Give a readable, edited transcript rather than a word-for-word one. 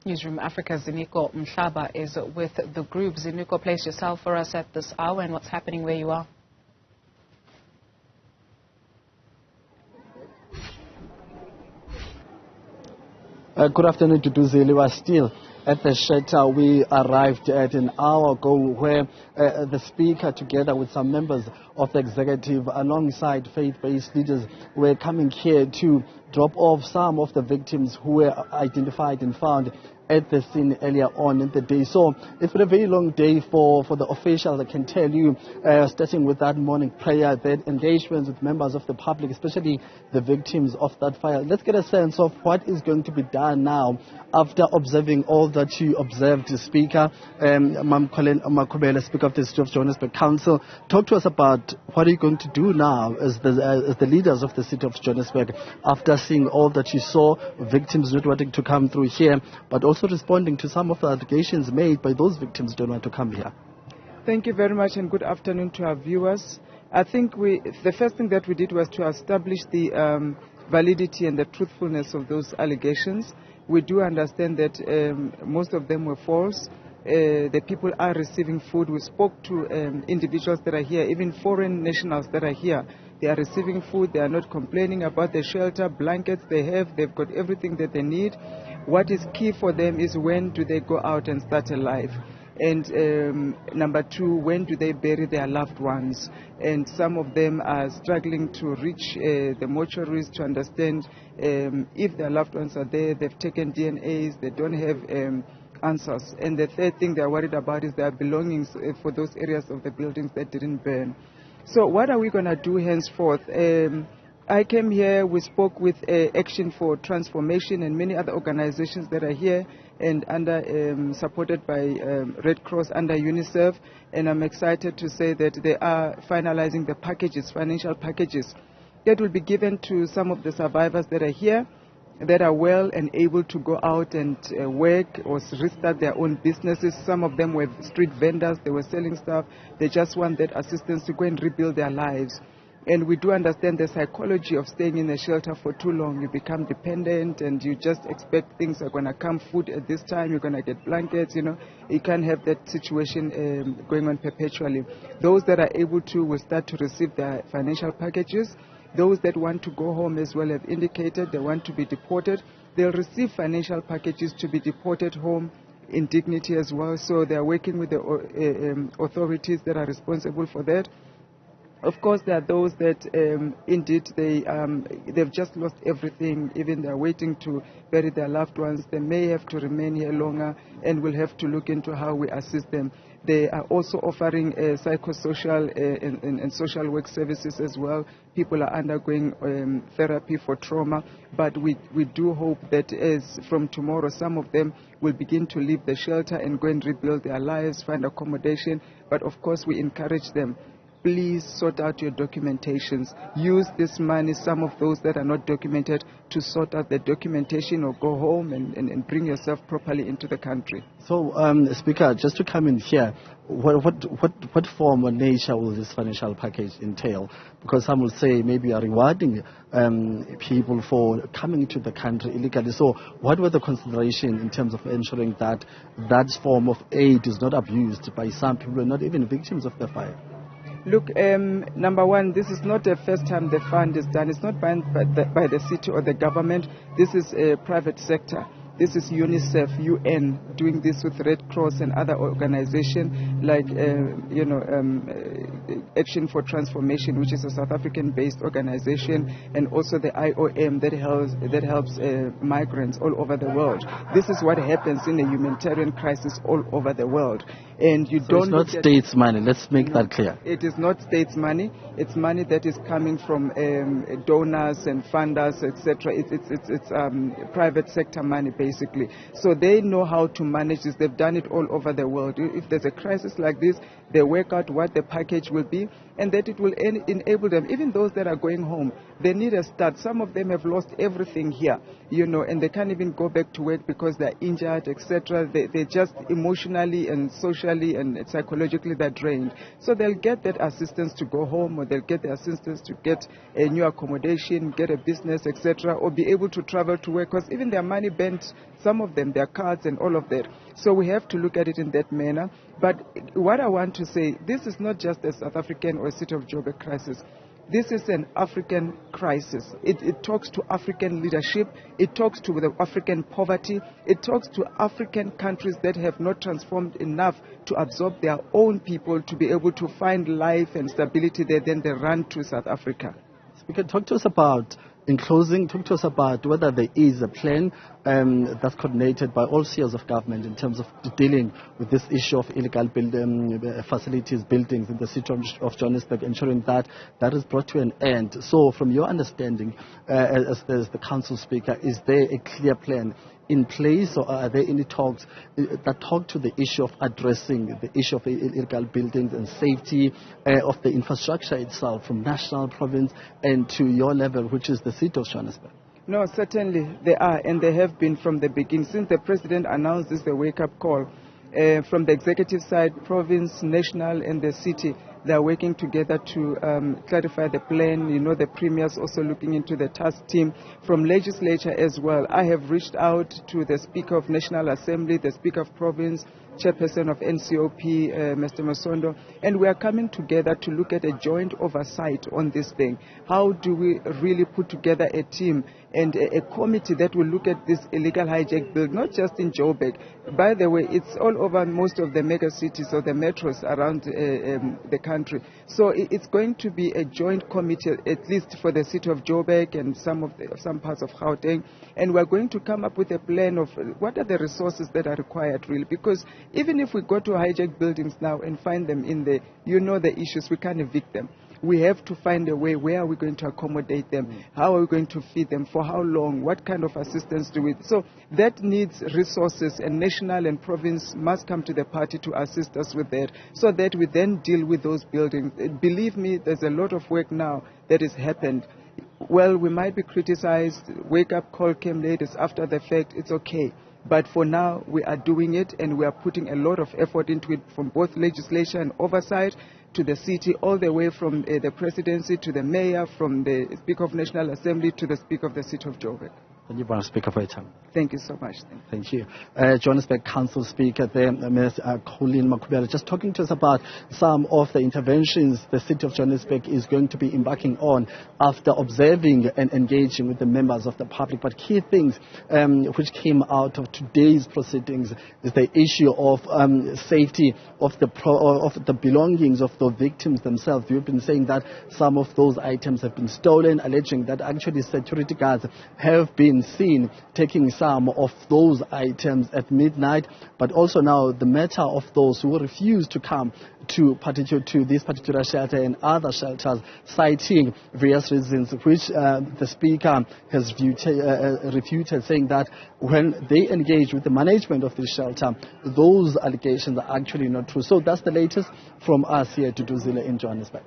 Newzroom Afrika's Ziniko Mhlaba is with the group. Ziniko, place yourself for us at this hour and what's happening where you are. Good afternoon to Duzeli. We are still at the shelter we arrived at an hour ago, where the Speaker, together with some members of the executive alongside faith-based leaders, were coming here to drop off some of the victims who were identified and found at the scene earlier on in the day. So it's been a very long day for the officials, I can tell you, starting with that morning prayer, that engagements with members of the public, especially the victims of that fire. Let's get a sense of what is going to be done now after observing all that you observed, Speaker. Colleen Makhubele, Speaker of the City of Johannesburg Council. Talk to us about what are you going to do now as the leaders of the City of Johannesburg after seeing all that you saw, victims not wanting to come through here, but also responding to some of the allegations made by those victims who don't want to come here. Thank you very much and good afternoon to our viewers. I think the first thing that we did was to establish the validity and the truthfulness of those allegations. We do understand that most of them were false. The people are receiving food. We spoke to individuals that are here, even foreign nationals that are here. They are receiving food. They are not complaining about the shelter, blankets they have. They've got everything that they need. What is key for them is when do they go out and start a life? And number two, when do they bury their loved ones? And some of them are struggling to reach the mortuaries to understand if their loved ones are there. They've taken DNAs. They don't have answers. And the third thing they're worried about is their belongings for those areas of the buildings that didn't burn. So what are we going to do henceforth? I came here, we spoke with Action for Transformation and many other organizations that are here and supported by Red Cross, under UNICEF, and I'm excited to say that they are finalizing the packages, financial packages, that will be given to some of the survivors that are here, that are well and able to go out and work or restart their own businesses. Some of them were street vendors, they were selling stuff. They just want that assistance to go and rebuild their lives. And we do understand the psychology of staying in a shelter for too long. You become dependent and you just expect things are going to come, food at this time, you're going to get blankets, you know. You can't have that situation going on perpetually. Those that are able to will start to receive their financial packages. Those that want to go home as well have indicated they want to be deported. They'll receive financial packages to be deported home in dignity as well. So they're working with the authorities that are responsible for that. Of course, there are those that indeed they've just lost everything. Even they're waiting to bury their loved ones. They may have to remain here longer, and we'll have to look into how we assist them. They are also offering psychosocial and social work services as well. People are undergoing therapy for trauma, but we do hope that as from tomorrow, some of them will begin to leave the shelter and go and rebuild their lives, find accommodation. But of course, we encourage them. Please sort out your documentations. Use this money, some of those that are not documented, to sort out the documentation or go home and bring yourself properly into the country. So, Speaker, just to come in here, what form or nature will this financial package entail? Because some will say maybe you are rewarding people for coming to the country illegally. So what were the considerations in terms of ensuring that that form of aid is not abused by some people and not even victims of the fire? Look, number one, this is not the first time the fund is done. It's not by the city or the government. This is a private sector. This is UNICEF, UN, doing this with Red Cross and other organizations like, Action for Transformation, which is a South African-based organization, and also the IOM that helps migrants all over the world. This is what happens in a humanitarian crisis all over the world. And you don't. It's not states' money. Let's make that clear. It is not states' money. It's money that is coming from donors and funders, etc. It's private sector money, basically. So they know how to manage this. They've done it all over the world. If there's a crisis like this, they work out what the package will be. and that it will enable them, even those that are going home, they need a start. Some of them have lost everything here, and they can't even go back to work because they're injured, etc. They're just emotionally and socially and psychologically they're drained. So they'll get that assistance to go home, or they'll get the assistance to get a new accommodation, get a business, etc., or be able to travel to work, because even their money bent, some of them, their cards and all of that. So we have to look at it in that manner. But what I want to say, this is not just a South African or a City of Joburg crisis. This is an African crisis. It talks to African leadership. It talks to the African poverty. It talks to African countries that have not transformed enough to absorb their own people to be able to find life and stability there. Then they run to South Africa. Speaker, talk to us about, in closing, talk to us about whether there is a plan that's coordinated by all spheres of government in terms of dealing with this issue of illegal facilities, buildings in the city of Johannesburg, ensuring that that is brought to an end. So from your understanding as the council speaker, is there a clear plan in place, or are there any talks that talk to the issue of addressing the issue of illegal buildings and safety of the infrastructure itself from national, province and to your level, which is the city of Johannesburg? No, certainly they are, and they have been from the beginning. Since the president announced this, the wake-up call, from the executive side, province, national and the city, they are working together to clarify the plan. The premiers also looking into the task team. From legislature as well, I have reached out to the Speaker of National Assembly, the Speaker of Province, Chairperson of NCOP, Mr. Masondo, and we are coming together to look at a joint oversight on this thing. How do we really put together a team and a committee that will look at this illegal hijack bill, not just in Joburg. By the way, it's all over most of the mega cities or the metros around the country. So it's going to be a joint committee, at least for the city of Joburg and some parts of Gauteng, and we're going to come up with a plan of what are the resources that are required really, because even if we go to hijack buildings now and find them in the, the issues, we can't evict them. We have to find a way. Where are we going to accommodate them? How are we going to feed them? For how long? What kind of assistance do we? So that needs resources, and national and province must come to the party to assist us with that, so that we then deal with those buildings. Believe me, there's a lot of work now that has happened. Well, we might be criticized. Wake-up call came late. It's after the fact. It's okay. But for now, we are doing it, and we are putting a lot of effort into it, from both legislation and oversight to the city, all the way from the presidency to the mayor, from the Speaker of National Assembly to the Speaker of the City of Joburg. Thank you, Mr. Speaker, for your time. Thank you so much. Thank you. Johannesburg Council Speaker there, Ms. Colleen Makhubele, just talking to us about some of the interventions the City of Johannesburg is going to be embarking on after observing and engaging with the members of the public. But key things which came out of today's proceedings is the issue of safety of the belongings of the victims themselves. You've been saying that some of those items have been stolen, alleging that actually security guards have been seen taking some of those items at midnight, but also now the matter of those who refuse to come to this particular shelter and other shelters, citing various reasons, which the Speaker has refuted, saying that when they engage with the management of the shelter, those allegations are actually not true. So that's the latest from us here to Duzile in Johannesburg.